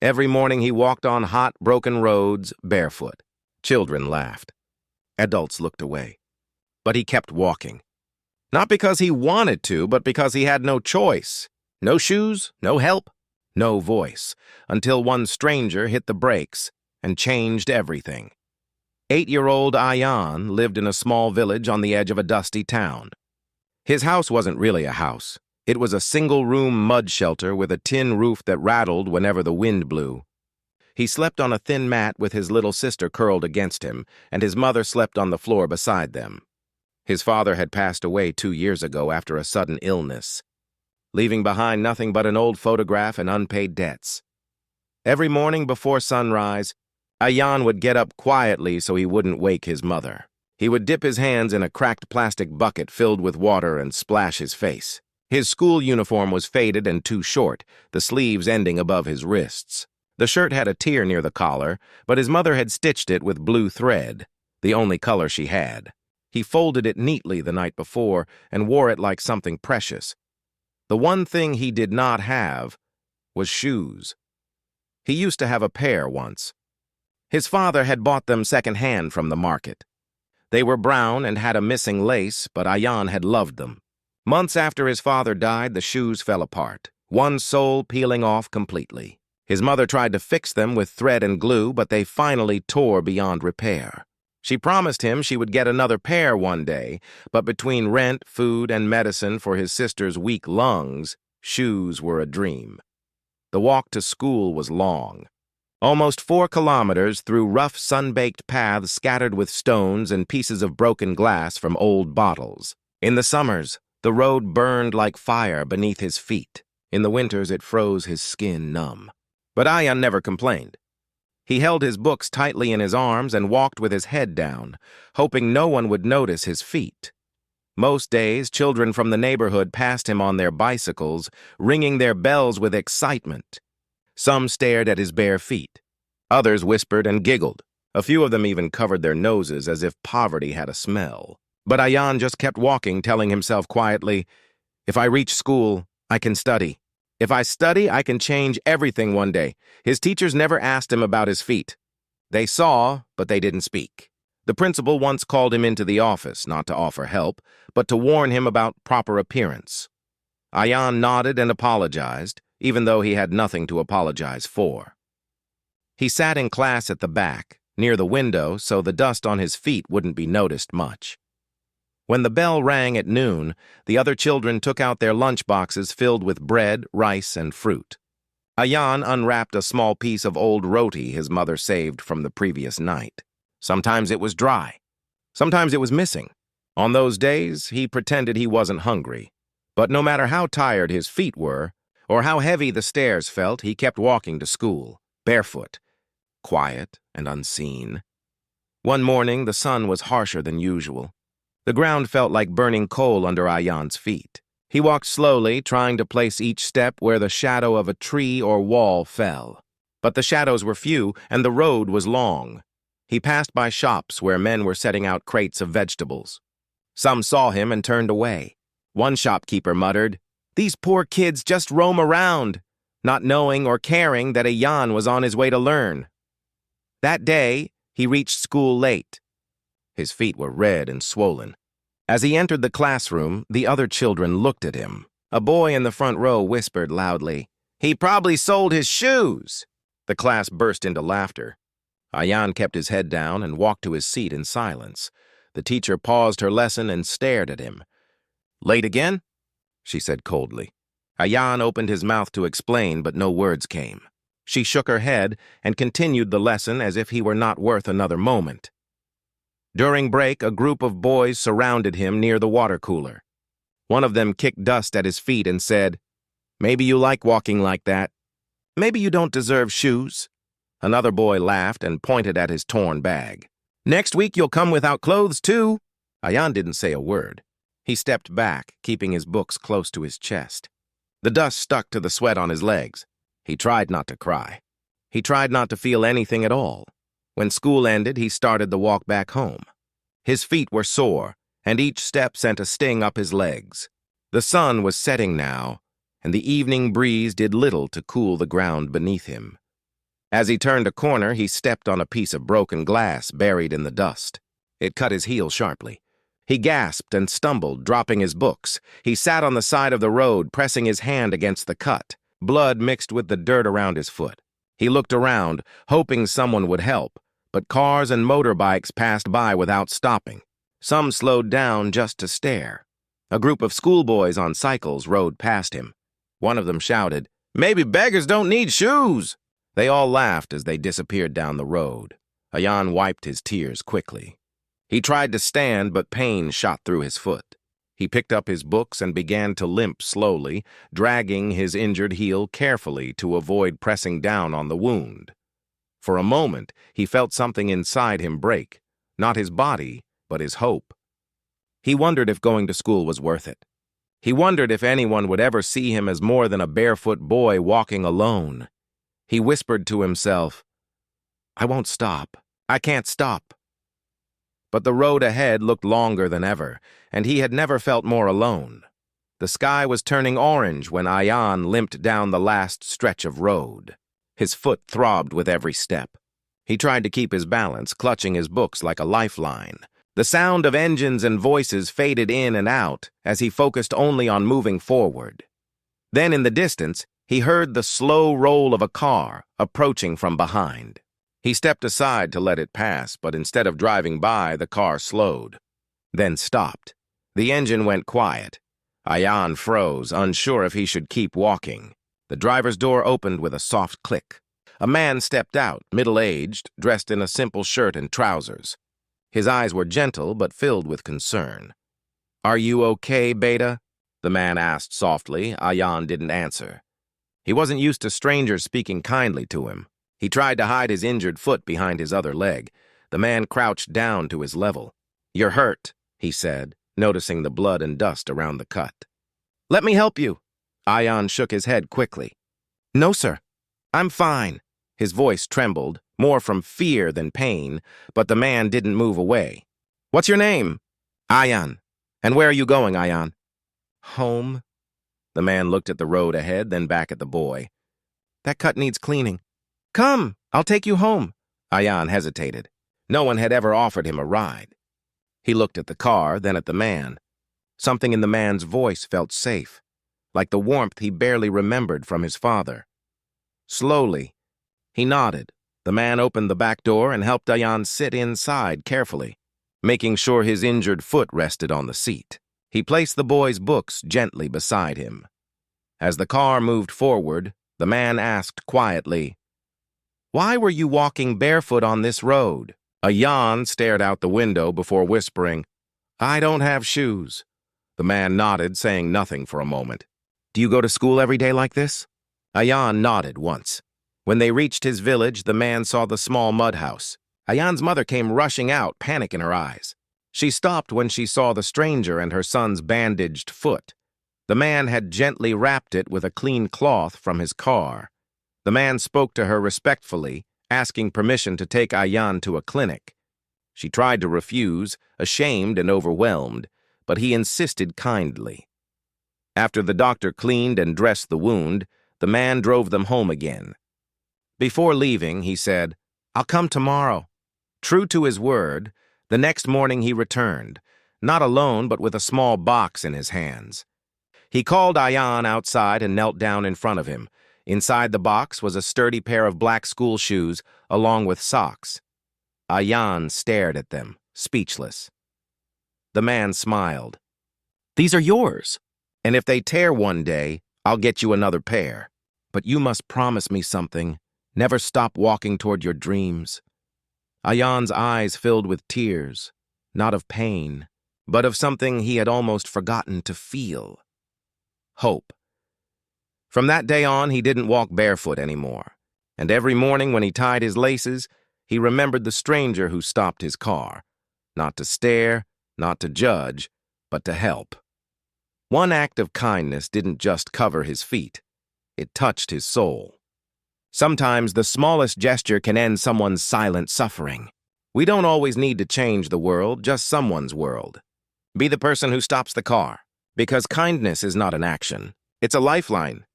Every morning he walked on hot, broken roads, barefoot. Children laughed. Adults looked away. But he kept walking. Not because he wanted to, but because he had no choice. No shoes, no help, no voice, until one stranger hit the brakes and changed everything. 8-year-old Ayan lived in a small village on the edge of a dusty town. His house wasn't really a house. It was a single-room mud shelter with a tin roof that rattled whenever the wind blew. He slept on a thin mat with his little sister curled against him, and his mother slept on the floor beside them. His father had passed away 2 years ago after a sudden illness, leaving behind nothing but an old photograph and unpaid debts. Every morning before sunrise, Ayan would get up quietly so he wouldn't wake his mother. He would dip his hands in a cracked plastic bucket filled with water and splash his face. His school uniform was faded and too short, the sleeves ending above his wrists. The shirt had a tear near the collar, but his mother had stitched it with blue thread, the only color she had. He folded it neatly the night before and wore it like something precious. The one thing he did not have was shoes. He used to have a pair once. His father had bought them second-hand from the market. They were brown and had a missing lace, but Ayan had loved them. Months after his father died, the shoes fell apart, one sole peeling off completely. His mother tried to fix them with thread and glue, but they finally tore beyond repair. She promised him she would get another pair one day, but between rent, food, and medicine for his sister's weak lungs, shoes were a dream. The walk to school was long. Almost 4 kilometers through rough, sun-baked paths scattered with stones and pieces of broken glass from old bottles. In the summers, the road burned like fire beneath his feet. In the winters, it froze his skin numb. But Ayan never complained. He held his books tightly in his arms and walked with his head down, hoping no one would notice his feet. Most days, children from the neighborhood passed him on their bicycles, ringing their bells with excitement. Some stared at his bare feet. Others whispered and giggled. A few of them even covered their noses as if poverty had a smell. But Ayan just kept walking, telling himself quietly, "If I reach school, I can study. If I study, I can change everything one day." His teachers never asked him about his feet. They saw, but they didn't speak. The principal once called him into the office, not to offer help, but to warn him about proper appearance. Ayan nodded and apologized, even though he had nothing to apologize for. He sat in class at the back, near the window, so the dust on his feet wouldn't be noticed much. When the bell rang at noon, the other children took out their lunchboxes filled with bread, rice, and fruit. Ayan unwrapped a small piece of old roti his mother saved from the previous night. Sometimes it was dry. Sometimes it was missing. On those days, he pretended he wasn't hungry. But no matter how tired his feet were, or how heavy the stairs felt, he kept walking to school, barefoot, quiet and unseen. One morning, the sun was harsher than usual. The ground felt like burning coal under Ayan's feet. He walked slowly, trying to place each step where the shadow of a tree or wall fell. But the shadows were few, and the road was long. He passed by shops where men were setting out crates of vegetables. Some saw him and turned away. One shopkeeper muttered, "These poor kids just roam around," not knowing or caring that Ayan was on his way to learn. That day, he reached school late. His feet were red and swollen. As he entered the classroom, the other children looked at him. A boy in the front row whispered loudly, "He probably sold his shoes." The class burst into laughter. Ayan kept his head down and walked to his seat in silence. The teacher paused her lesson and stared at him. "Late again?" she said coldly. Ayan opened his mouth to explain, but no words came. She shook her head and continued the lesson as if he were not worth another moment. During break, a group of boys surrounded him near the water cooler. One of them kicked dust at his feet and said, "Maybe you like walking like that. Maybe you don't deserve shoes." Another boy laughed and pointed at his torn bag. "Next week you'll come without clothes too." Ayan didn't say a word. He stepped back, keeping his books close to his chest. The dust stuck to the sweat on his legs. He tried not to cry. He tried not to feel anything at all. When school ended, he started the walk back home. His feet were sore, and each step sent a sting up his legs. The sun was setting now, and the evening breeze did little to cool the ground beneath him. As he turned a corner, he stepped on a piece of broken glass buried in the dust. It cut his heel sharply. He gasped and stumbled, dropping his books. He sat on the side of the road, pressing his hand against the cut. Blood mixed with the dirt around his foot. He looked around, hoping someone would help, but cars and motorbikes passed by without stopping. Some slowed down just to stare. A group of schoolboys on cycles rode past him. One of them shouted, "Maybe beggars don't need shoes!" They all laughed as they disappeared down the road. Ayan wiped his tears quickly. He tried to stand, but pain shot through his foot. He picked up his books and began to limp slowly, dragging his injured heel carefully to avoid pressing down on the wound. For a moment, he felt something inside him break, not his body, but his hope. He wondered if going to school was worth it. He wondered if anyone would ever see him as more than a barefoot boy walking alone. He whispered to himself, "I won't stop. I can't stop." But the road ahead looked longer than ever, and he had never felt more alone. The sky was turning orange when Ayan limped down the last stretch of road. His foot throbbed with every step. He tried to keep his balance, clutching his books like a lifeline. The sound of engines and voices faded in and out as he focused only on moving forward. Then in the distance, he heard the slow roll of a car approaching from behind. He stepped aside to let it pass, but instead of driving by, the car slowed, then stopped. The engine went quiet. Ayan froze, unsure if he should keep walking. The driver's door opened with a soft click. A man stepped out, middle-aged, dressed in a simple shirt and trousers. His eyes were gentle but filled with concern. "Are you okay, Beta?" the man asked softly. Ayan didn't answer. He wasn't used to strangers speaking kindly to him. He tried to hide his injured foot behind his other leg. The man crouched down to his level. "You're hurt," he said, noticing the blood and dust around the cut. "Let me help you." Ayan shook his head quickly. "No, sir. I'm fine." His voice trembled, more from fear than pain, but the man didn't move away. "What's your name?" "Ayan." "And where are you going, Ayan?" "Home." The man looked at the road ahead, then back at the boy. "That cut needs cleaning." "Come, I'll take you home." Ayan hesitated. No one had ever offered him a ride. He looked at the car, then at the man. Something in the man's voice felt safe, like the warmth he barely remembered from his father. Slowly, he nodded. The man opened the back door and helped Ayan sit inside carefully, making sure his injured foot rested on the seat. He placed the boy's books gently beside him. As the car moved forward, the man asked quietly, "Why were you walking barefoot on this road?" Ayan stared out the window before whispering, "I don't have shoes." The man nodded, saying nothing for a moment. "Do you go to school every day like this?" Ayan nodded once. When they reached his village, the man saw the small mud house. Ayan's mother came rushing out, panic in her eyes. She stopped when she saw the stranger and her son's bandaged foot. The man had gently wrapped it with a clean cloth from his car. The man spoke to her respectfully, asking permission to take Ayan to a clinic. She tried to refuse, ashamed and overwhelmed, but he insisted kindly. After the doctor cleaned and dressed the wound, the man drove them home again. Before leaving, he said, "I'll come tomorrow." True to his word, the next morning he returned, not alone but with a small box in his hands. He called Ayan outside and knelt down in front of him. Inside the box was a sturdy pair of black school shoes, along with socks. Ayan stared at them, speechless. The man smiled. "These are yours, and if they tear one day, I'll get you another pair. But you must promise me something. Never stop walking toward your dreams." Ayan's eyes filled with tears, not of pain, but of something he had almost forgotten to feel. Hope. From that day on, he didn't walk barefoot anymore, and every morning when he tied his laces, he remembered the stranger who stopped his car, not to stare, not to judge, but to help. One act of kindness didn't just cover his feet, it touched his soul. Sometimes the smallest gesture can end someone's silent suffering. We don't always need to change the world, just someone's world. Be the person who stops the car, because kindness is not an action, it's a lifeline.